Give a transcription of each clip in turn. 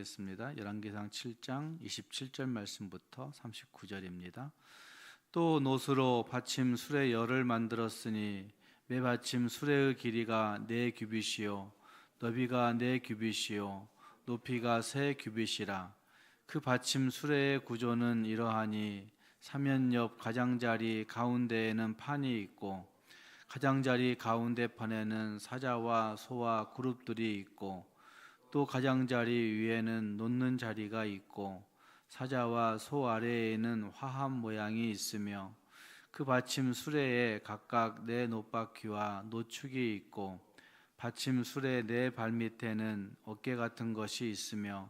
하겠습니다. 열왕기상 7장 27절 말씀부터 39절입니다. 또 노스로 받침 수레 열을 만들었으니 매 받침 수레의 길이가 4규빗이요 너비가 4규빗이요 높이가 3규빗이라. 그 받침 수레의 구조는 이러하니 사면 옆 가장자리 가운데에는 판이 있고 가장자리 가운데 판에는 사자와 소와 그룹들이 있고 또 가장자리 위에는 놓는 자리가 있고 사자와 소 아래에는 화합 모양이 있으며 그 받침 수레에 각각 4 놋바퀴와 노축이 있고 받침 수레 4 발밑에는 어깨 같은 것이 있으며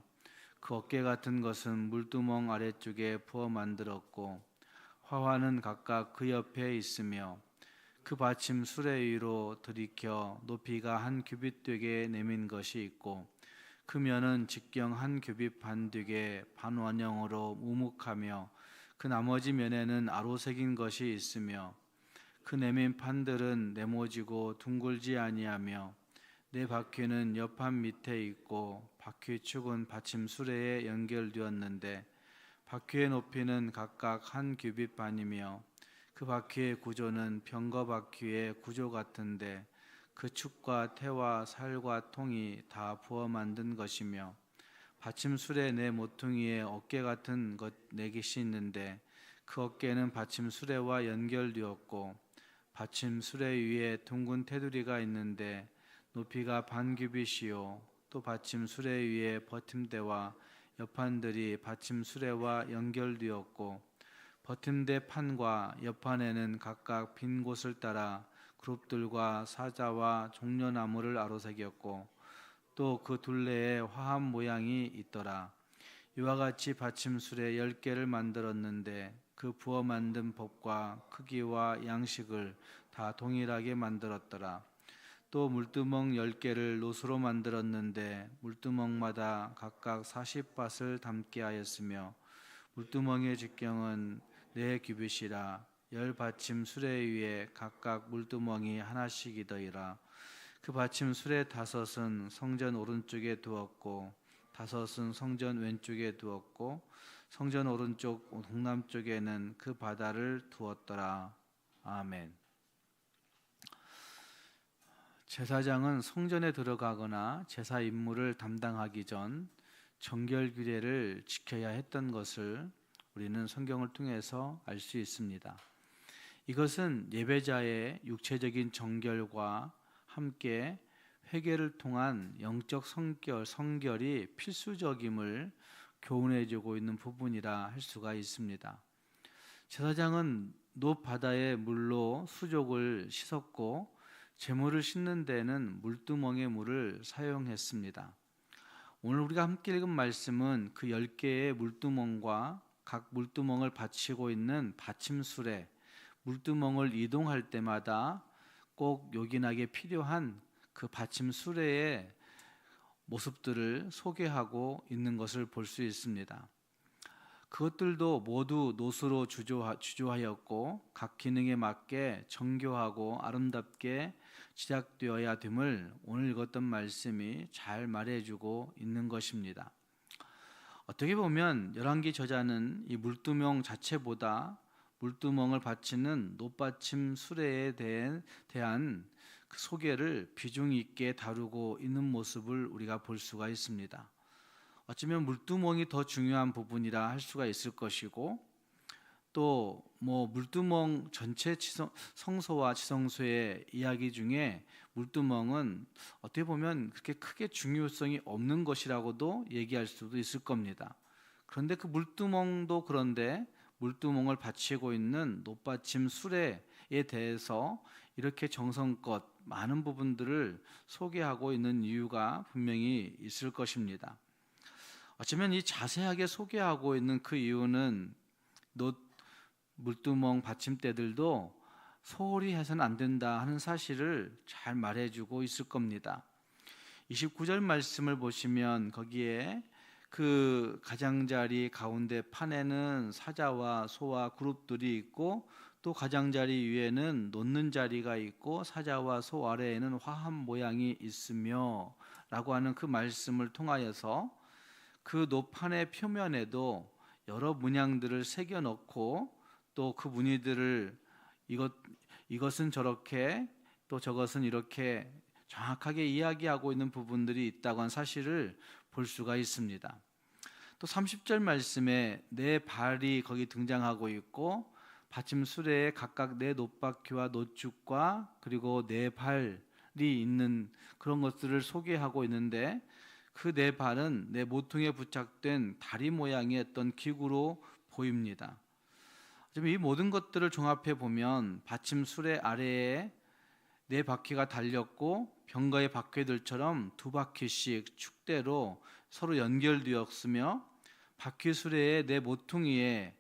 그 어깨 같은 것은 물두멍 아래쪽에 부어 만들었고 화환은 각각 그 옆에 있으며 그 받침 수레 위로 들이켜 높이가 1규빗 되게 내민 것이 있고 그 면은 직경 1규빗 반 되게 반원형으로 우묵하며 그 나머지 면에는 아로 새긴 것이 있으며 그 내민 판들은 네모지고 둥글지 아니하며 4바퀴는 옆판 밑에 있고 바퀴 축은 받침 수레에 연결되었는데 바퀴의 높이는 각각 1규빗 반이며 그 바퀴의 구조는 병거 바퀴의 구조 같은데 그 축과 태와 살과 통이 다 부어 만든 것이며 받침 수레 4 모퉁이에 어깨 같은 것 4개씩 있는데 그 어깨는 받침 수레와 연결되었고 받침 수레 위에 둥근 테두리가 있는데 높이가 반규빗이요 또 받침 수레 위에 버팀대와 옆판들이 받침 수레와 연결되었고 버팀대 판과 옆판에는 각각 빈 곳을 따라 그룹들과 사자와 종려나무를 아로새겼고 또 그 둘레에 화합 모양이 있더라. 이와 같이 받침 수레 10개를 만들었는데 그 부어 만든 법과 크기와 양식을 다 동일하게 만들었더라. 또 물두멍 10개를 노수로 만들었는데 물두멍마다 각각 40밭을 담게 하였으며 물두멍의 직경은 4규빗이라 10받침 수레 위에 각각 물두멍이 하나씩이더이라. 그 받침 수레 5은 성전 오른쪽에 두었고 5은 성전 왼쪽에 두었고 성전 오른쪽 동남쪽에는 그 바다를 두었더라. 아멘. 제사장은 성전에 들어가거나 제사 임무를 담당하기 전 정결 규례를 지켜야 했던 것을 우리는 성경을 통해서 알 수 있습니다. 이것은 예배자의 육체적인 정결과 함께 회개를 통한 영적 성결이 필수적임을 교훈해주고 있는 부분이라 할 수가 있습니다. 제사장은 높 바다의 물로 수족을 씻었고 제물을 씻는 데는 물두멍의 물을 사용했습니다. 오늘 우리가 함께 읽은 말씀은 그 10개의 물두멍과 각 물두멍을 받치고 있는 받침 수레, 물두멍을 이동할 때마다 꼭 요긴하게 필요한 그 받침 수레의 모습들을 소개하고 있는 것을 볼 수 있습니다. 그것들도 모두 노수로 주조하였고 각 기능에 맞게 정교하고 아름답게 제작되어야 됨을 오늘 읽었던 말씀이 잘 말해주고 있는 것입니다. 어떻게 보면 열왕기 저자는 이 물두멍 자체보다 물두멍을 받치는 놋받침 수레에 대한 그 소개를 비중 있게 다루고 있는 모습을 우리가 볼 수가 있습니다. 어쩌면 물두멍이 더 중요한 부분이라 할 수가 있을 것이고 또 물두멍 전체 성소와 지성소의 이야기 중에 물두멍은 어떻게 보면 그렇게 크게 중요성이 없는 것이라고도 얘기할 수도 있을 겁니다. 그런데 그 물두멍도 그런데 물두멍을 받치고 있는 놋받침 수레에 대해서 이렇게 정성껏 많은 부분들을 소개하고 있는 이유가 분명히 있을 것입니다. 어쩌면 이 자세하게 소개하고 있는 그 이유는 물두멍 받침대들도 소홀히 해서는 안 된다 하는 사실을 잘 말해주고 있을 겁니다. 29절 말씀을 보시면 거기에 그 가장자리 가운데 판에는 사자와 소와 그룹들이 있고 또 가장자리 위에는 놓는 자리가 있고 사자와 소 아래에는 화합 모양이 있으며 라고 하는 그 말씀을 통하여서 그 노판의 표면에도 여러 문양들을 새겨 넣고 또 그 무늬들을 이것은 저렇게 또 저것은 이렇게 정확하게 이야기하고 있는 부분들이 있다고 한 사실을 볼 수가 있습니다. 또 30절 말씀에 네 발이 거기 등장하고 있고 받침 수레에 각각 네 놋바퀴와 놋죽과 그리고 네 발이 있는 그런 것들을 소개하고 있는데, 그 네 발은 네 모퉁이에 부착된 다리 모양의 어떤 기구로 보입니다. 이 모든 것들을 종합해 보면 받침 수레 아래에 네 바퀴가 달렸고 병거의 바퀴들처럼 두 바퀴씩 축대로 서로 연결되었으며, 바퀴 수레의 네 모퉁이에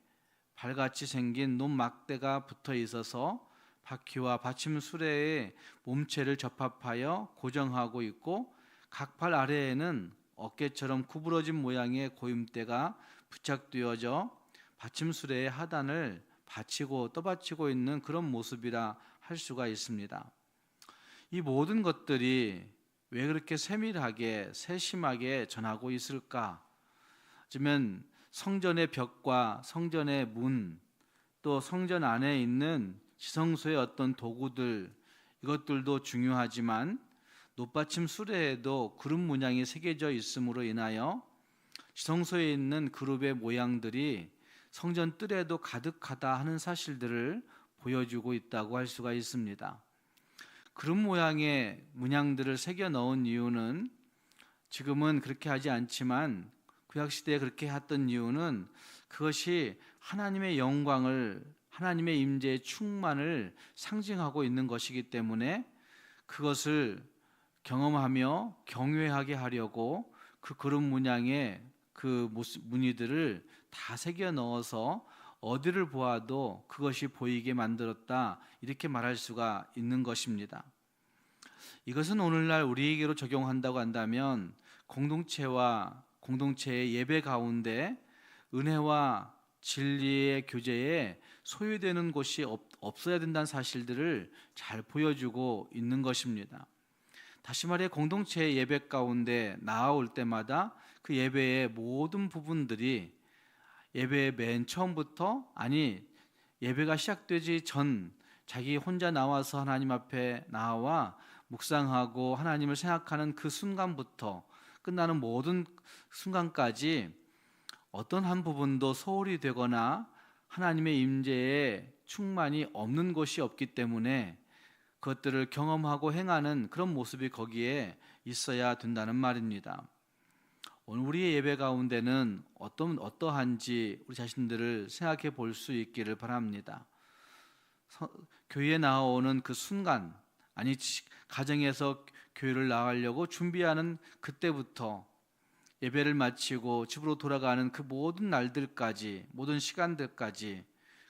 발같이 생긴 놋막대가 붙어 있어서 바퀴와 받침 수레의 몸체를 접합하여 고정하고 있고, 각 발 아래에는 어깨처럼 구부러진 모양의 고임대가 부착되어져 받침 수레의 하단을 받치고 떠받치고 있는 그런 모습이라 할 수가 있습니다. 이 모든 것들이 왜 그렇게 세밀하게 세심하게 전하고 있을까? 그러면 성전의 벽과 성전의 문, 또 성전 안에 있는 지성소의 어떤 도구들, 이것들도 중요하지만 놋받침 수레에도 그룹 문양이 새겨져 있음으로 인하여 지성소에 있는 그룹의 모양들이 성전 뜰에도 가득하다 하는 사실들을 보여주고 있다고 할 수가 있습니다. 그룹 모양의 문양들을 새겨 넣은 이유는, 지금은 그렇게 하지 않지만 구약시대에 그렇게 했던 이유는, 그것이 하나님의 영광을, 하나님의 임재의 충만을 상징하고 있는 것이기 때문에 그것을 경험하며 경외하게 하려고 그 그룹 문양의 그 무늬들을 다 새겨 넣어서 어디를 보아도 그것이 보이게 만들었다, 이렇게 말할 수가 있는 것입니다. 이것은 오늘날 우리에게로 적용한다고 한다면 공동체와 공동체의 예배 가운데 은혜와 진리의 교제에 소유되는 곳이 없어야 된다는 사실들을 잘 보여주고 있는 것입니다. 다시 말해 공동체의 예배 가운데 나아올 때마다 그 예배의 모든 부분들이 예배의 맨 처음부터, 아니 예배가 시작되지 전 자기 혼자 나와서 하나님 앞에 나와 묵상하고 하나님을 생각하는 그 순간부터 끝나는 모든 순간까지 어떤 한 부분도 소홀히 되거나 하나님의 임재에 충만이 없는 곳이 없기 때문에 그것들을 경험하고 행하는 그런 모습이 거기에 있어야 된다는 말입니다. 오늘 우리의 예배 가운데는 어떠한지 우리 자신들을 생각해 볼 수 있기를 바랍니다. 교회에 나오는 그 순간, 아니 가정에서 교회를 나가려고 준비하는 그때부터 예배를 마치고 집으로 돌아가는 그 모든 날들까지, 모든 시간들까지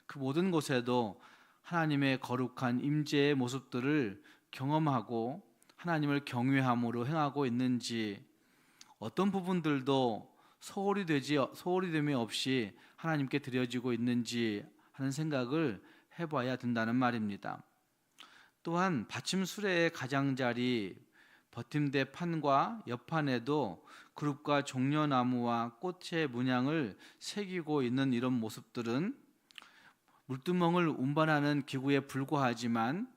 그 모든 곳에도 하나님의 거룩한 임재의 모습들을 경험하고 하나님을 경외함으로 행하고 있는지, 어떤 부분들도 소홀히 됨이 없이 하나님께 드려지고 있는지 하는 생각을 해봐야 된다는 말입니다. 또한 받침 수레의 가장자리 버팀대 판과 옆판에도 그룹과 종려나무와 꽃의 문양을 새기고 있는 이런 모습들은 물두멍을 운반하는 기구에 불과하지만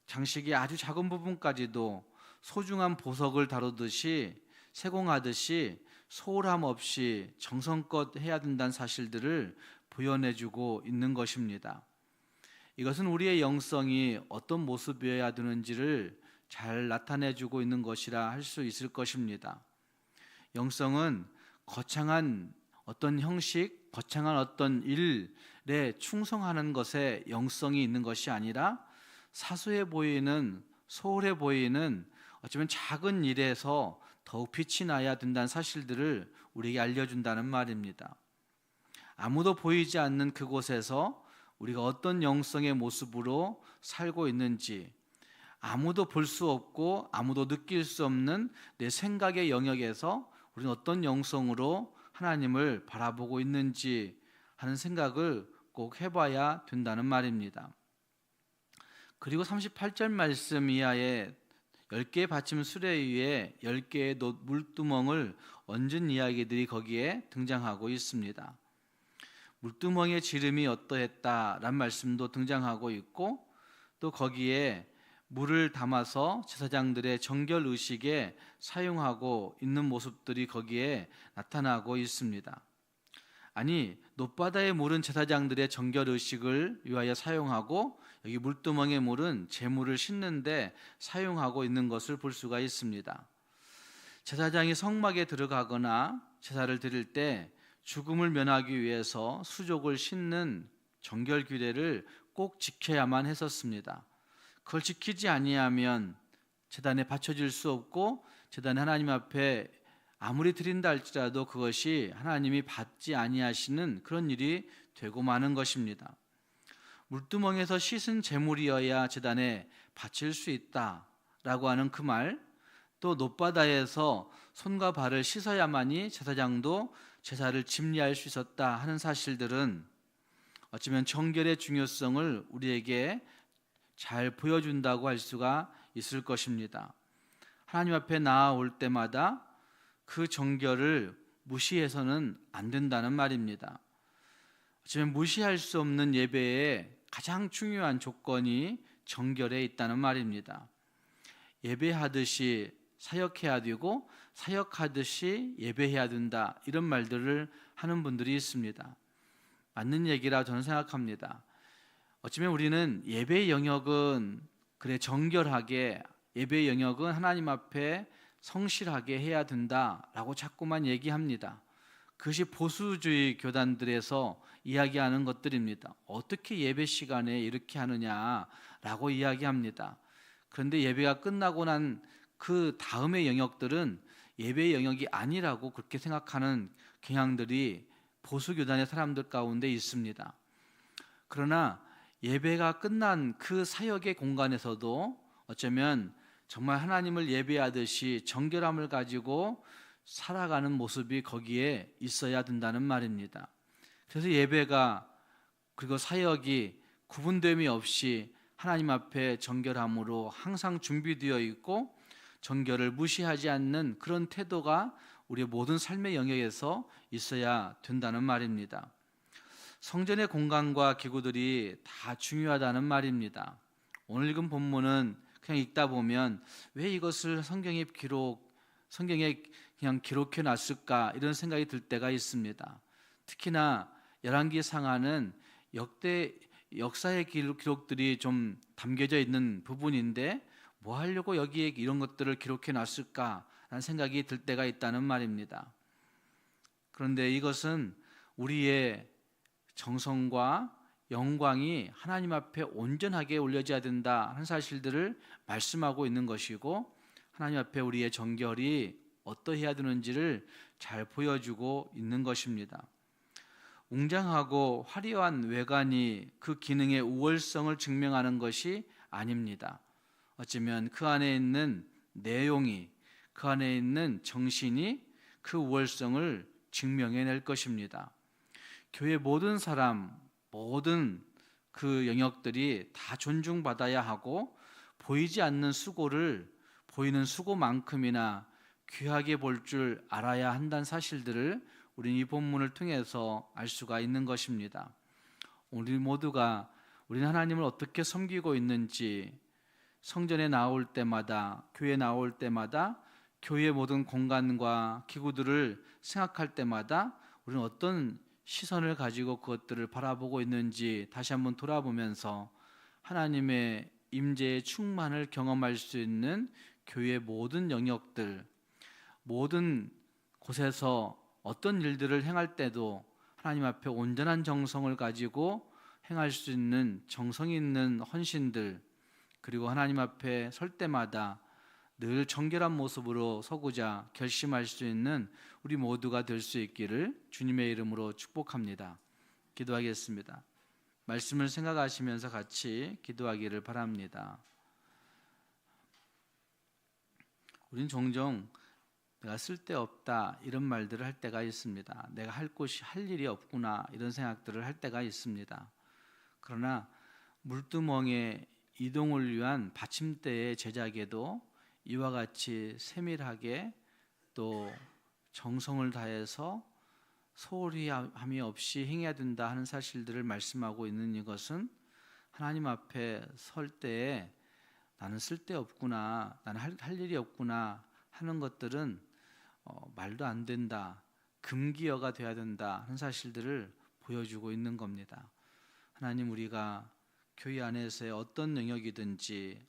장식의 아주 작은 부분까지도 소중한 보석을 다루듯이 세공하듯이 소홀함 없이 정성껏 해야 된다는 사실들을 보여내주고 있는 것입니다. 이것은 우리의 영성이 어떤 모습이어야 되는지를 잘 나타내주고 있는 것이라 할 수 있을 것입니다. 영성은 거창한 어떤 형식, 거창한 어떤 일에 충성하는 것에 영성이 있는 것이 아니라 사소해 보이는, 소홀해 보이는 어쩌면 작은 일에서 더욱 빛이 나야 된다는 사실들을 우리에게 알려준다는 말입니다. 아무도 보이지 않는 그곳에서 우리가 어떤 영성의 모습으로 살고 있는지, 아무도 볼 수 없고 아무도 느낄 수 없는 내 생각의 영역에서 우리는 어떤 영성으로 하나님을 바라보고 있는지 하는 생각을 꼭 해봐야 된다는 말입니다. 그리고 38절 말씀 이하에 10개의 받침 수레 위에 10개의 물두멍을 얹은 이야기들이 거기에 등장하고 있습니다. 물두멍의 지름이 어떠했다라는 말씀도 등장하고 있고, 또 거기에 물을 담아서 제사장들의 정결 의식에 사용하고 있는 모습들이 거기에 나타나고 있습니다. 아니, 놋바다의 물은 제사장들의 정결 의식을 위하여 사용하고, 여기 물두멍의 물은 제물을 씻는데 사용하고 있는 것을 볼 수가 있습니다. 제사장이 성막에 들어가거나 제사를 드릴 때 죽음을 면하기 위해서 수족을 씻는 정결 규례를 꼭 지켜야만 했었습니다. 그걸 지키지 아니하면 제단에 바쳐질 수 없고, 제단에 하나님 앞에 아무리 드린다 할지라도 그것이 하나님이 받지 아니하시는 그런 일이 되고 마는 것입니다. 물두멍에서 씻은 제물이어야 제단에 바칠 수 있다라고 하는 그 말, 또 놋바다에서 손과 발을 씻어야만이 제사장도 제사를 집리할 수 있었다 하는 사실들은 어쩌면 정결의 중요성을 우리에게 잘 보여준다고 할 수가 있을 것입니다. 하나님 앞에 나아올 때마다 그 정결을 무시해서는 안 된다는 말입니다. 어쩌면 무시할 수 없는 예배의 가장 중요한 조건이 정결에 있다는 말입니다. 예배하듯이 사역해야 되고 사역하듯이 예배해야 된다, 이런 말들을 하는 분들이 있습니다. 맞는 얘기라 저는 생각합니다. 어쩌면 우리는 예배의 영역은 그래 정결하게, 예배의 영역은 하나님 앞에 성실하게 해야 된다라고 자꾸만 얘기합니다. 그것이 보수주의 교단들에서 이야기하는 것들입니다. 어떻게 예배 시간에 이렇게 하느냐라고 이야기합니다. 그런데 예배가 끝나고 난 그 다음의 영역들은 예배의 영역이 아니라고 그렇게 생각하는 경향들이 보수교단의 사람들 가운데 있습니다. 그러나 예배가 끝난 그 사역의 공간에서도 어쩌면 정말 하나님을 예배하듯이 정결함을 가지고 살아가는 모습이 거기에 있어야 된다는 말입니다. 그래서 예배가 그리고 사역이 구분됨이 없이 하나님 앞에 정결함으로 항상 준비되어 있고, 정결을 무시하지 않는 그런 태도가 우리의 모든 삶의 영역에서 있어야 된다는 말입니다. 성전의 공간과 기구들이 다 중요하다는 말입니다. 오늘 읽은 본문은 그냥 읽다 보면 왜 이것을 성경에 그냥 기록해 놨을까, 이런 생각이 들 때가 있습니다. 특히나 열왕기상하는 역사의 기록들이 좀 담겨져 있는 부분인데 뭐 하려고 여기에 이런 것들을 기록해 놨을까라는 생각이 들 때가 있다는 말입니다. 그런데 이것은 우리의 정성과 영광이 하나님 앞에 온전하게 올려져야 된다 하는 사실들을 말씀하고 있는 것이고, 하나님 앞에 우리의 정결이 어떠해야 되는지를 잘 보여주고 있는 것입니다. 웅장하고 화려한 외관이 그 기능의 우월성을 증명하는 것이 아닙니다. 어쩌면 그 안에 있는 내용이, 그 안에 있는 정신이 그 우월성을 증명해낼 것입니다. 교회 모든 사람, 모든 그 영역들이 다 존중받아야 하고, 보이지 않는 수고를 보이는 수고만큼이나 귀하게 볼 줄 알아야 한다는 사실들을 우리는 이 본문을 통해서 알 수가 있는 것입니다. 우리 모두가 우리는 하나님을 어떻게 섬기고 있는지, 성전에 나올 때마다, 교회에 나올 때마다, 교회의 모든 공간과 기구들을 생각할 때마다 우리는 어떤 시선을 가지고 그것들을 바라보고 있는지 다시 한번 돌아보면서 하나님의 임재의 충만을 경험할 수 있는 교회의 모든 영역들, 모든 곳에서 어떤 일들을 행할 때도 하나님 앞에 온전한 정성을 가지고 행할 수 있는 정성 있는 헌신들, 그리고 하나님 앞에 설 때마다 늘 정결한 모습으로 서고자 결심할 수 있는 우리 모두가 될 수 있기를 주님의 이름으로 축복합니다. 기도하겠습니다. 말씀을 생각하시면서 같이 기도하기를 바랍니다. 우린 종종 내가 쓸데없다 이런 말들을 할 때가 있습니다. 내가 할 일이 없구나 이런 생각들을 할 때가 있습니다. 그러나 물두멍의 이동을 위한 받침대의 제작에도 이와 같이 세밀하게 또 정성을 다해서 소홀히 함이 없이 행해야 된다 하는 사실들을 말씀하고 있는 이것은 하나님 앞에 설 때에 나는 쓸데없구나, 나는 할 일이 없구나 하는 것들은 말도 안 된다, 금기어가 돼야 된다 하는 사실들을 보여주고 있는 겁니다. 하나님, 우리가 교회 안에서의 어떤 영역이든지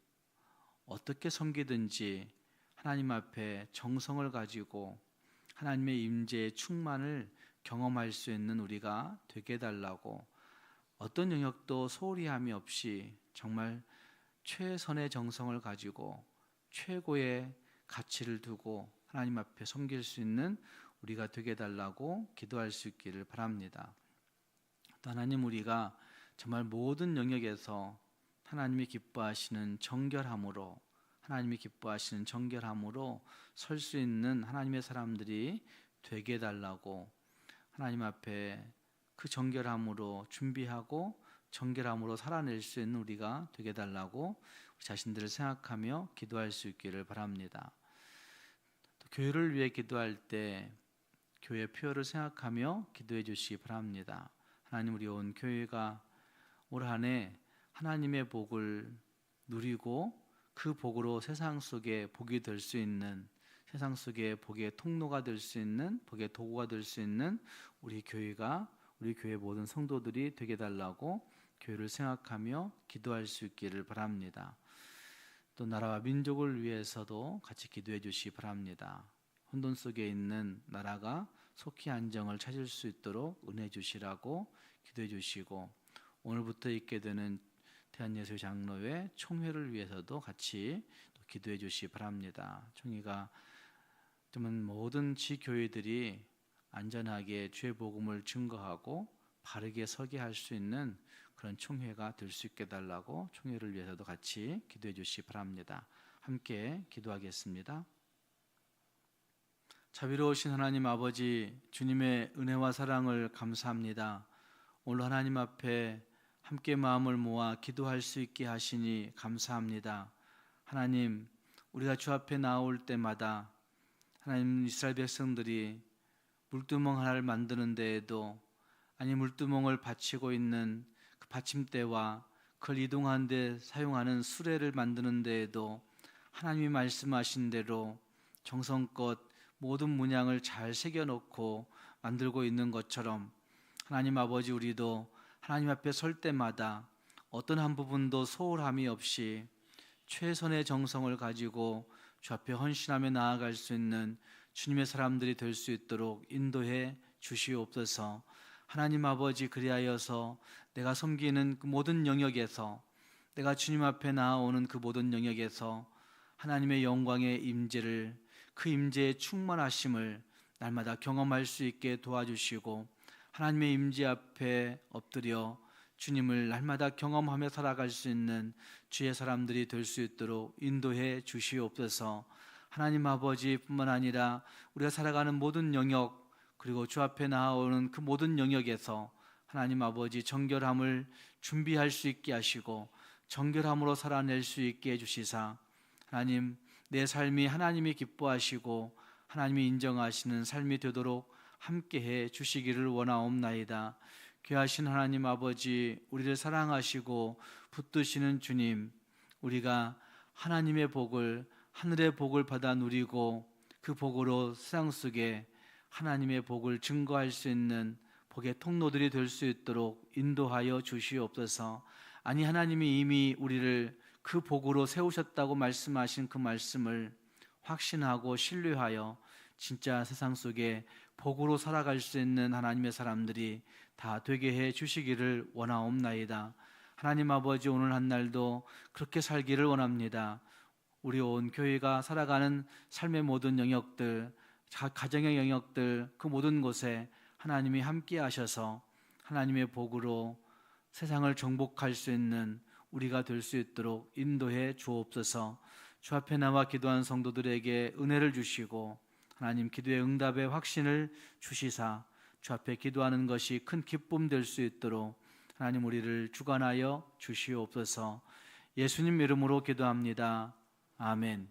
어떻게 섬기든지 하나님 앞에 정성을 가지고 하나님의 임재의 충만을 경험할 수 있는 우리가 되게 해달라고, 어떤 영역도 소홀히 함이 없이 정말 최선의 정성을 가지고 최고의 가치를 두고 하나님 앞에 섬길 수 있는 우리가 되게 해달라고 기도할 수 있기를 바랍니다. 또 하나님, 우리가 정말 모든 영역에서 하나님이 기뻐하시는 정결함으로, 하나님이 기뻐하시는 정결함으로 설 수 있는 하나님의 사람들이 되게 해달라고, 하나님 앞에 그 정결함으로 준비하고 정결함으로 살아낼 수 있는 우리가 되게 해달라고 우리 자신들을 생각하며 기도할 수 있기를 바랍니다. 또 교회를 위해 기도할 때 교회 표어를 생각하며 기도해 주시기 바랍니다. 하나님, 우리 온 교회가 올 한 해 하나님의 복을 누리고 그 복으로 세상 속에 복이 될 수 있는, 세상 속에 복의 통로가 될 수 있는, 복의 도구가 될 수 있는 우리 교회가, 우리 교회 모든 성도들이 되게 해달라고 교회를 생각하며 기도할 수 있기를 바랍니다. 또 나라와 민족을 위해서도 같이 기도해 주시기 바랍니다. 혼돈 속에 있는 나라가 속히 안정을 찾을 수 있도록 은혜 주시라고 기도해 주시고, 오늘부터 있게 되는 대한예수회 장로회 총회를 위해서도 같이 또 기도해 주시기 바랍니다. 총회가 정말 모든 지교회들이 안전하게 주의 복음을 증거하고 바르게 서게 할 수 있는 그런 총회가 될 수 있게 달라고 총회를 위해서도 같이 기도해 주시기 바랍니다. 함께 기도하겠습니다. 자비로우신 하나님 아버지, 주님의 은혜와 사랑을 감사합니다. 오늘 하나님 앞에 함께 마음을 모아 기도할 수 있게 하시니 감사합니다. 하나님, 우리가 주 앞에 나올 때마다 하나님, 이스라엘 백성들이 물두멍 하나를 만드는 데에도, 아니 물두멍을 받치고 있는 그 받침대와 그걸 이동하는 데 사용하는 수레를 만드는 데에도 하나님이 말씀하신 대로 정성껏 모든 문양을 잘 새겨놓고 만들고 있는 것처럼, 하나님 아버지, 우리도 하나님 앞에 설 때마다 어떤 한 부분도 소홀함이 없이 최선의 정성을 가지고 주 앞에 헌신하며 나아갈 수 있는 주님의 사람들이 될 수 있도록 인도해 주시옵소서. 하나님 아버지, 그리하여서 내가 섬기는 그 모든 영역에서, 내가 주님 앞에 나아오는 그 모든 영역에서 하나님의 영광의 임재를, 그 임재의 충만하심을 날마다 경험할 수 있게 도와주시고, 하나님의 임재 앞에 엎드려 주님을 날마다 경험하며 살아갈 수 있는 주의 사람들이 될 수 있도록 인도해 주시옵소서. 하나님 아버지, 뿐만 아니라 우리가 살아가는 모든 영역, 그리고 주 앞에 나아오는 그 모든 영역에서 하나님 아버지 정결함을 준비할 수 있게 하시고 정결함으로 살아낼 수 있게 해주시사, 하나님, 내 삶이 하나님이 기뻐하시고 하나님이 인정하시는 삶이 되도록 함께해 주시기를 원하옵나이다. 귀하신 하나님 아버지, 우리를 사랑하시고 붙드시는 주님, 우리가 하나님의 복을, 하늘의 복을 받아 누리고 그 복으로 세상 속에 하나님의 복을 증거할 수 있는 복의 통로들이 될 수 있도록 인도하여 주시옵소서. 아니, 하나님이 이미 우리를 그 복으로 세우셨다고 말씀하신 그 말씀을 확신하고 신뢰하여 진짜 세상 속에 복으로 살아갈 수 있는 하나님의 사람들이 다 되게 해 주시기를 원하옵나이다. 하나님 아버지, 오늘 한 날도 그렇게 살기를 원합니다. 우리 온 교회가 살아가는 삶의 모든 영역들, 가정의 영역들, 그 모든 곳에 하나님이 함께 하셔서 하나님의 복으로 세상을 정복할 수 있는 우리가 될 수 있도록 인도해 주옵소서. 주 앞에 나와 기도한 성도들에게 은혜를 주시고 하나님, 기도의 응답의 확신을 주시사 주 앞에 기도하는 것이 큰 기쁨 될 수 있도록 하나님, 우리를 주관하여 주시옵소서. 예수님 이름으로 기도합니다. 아멘.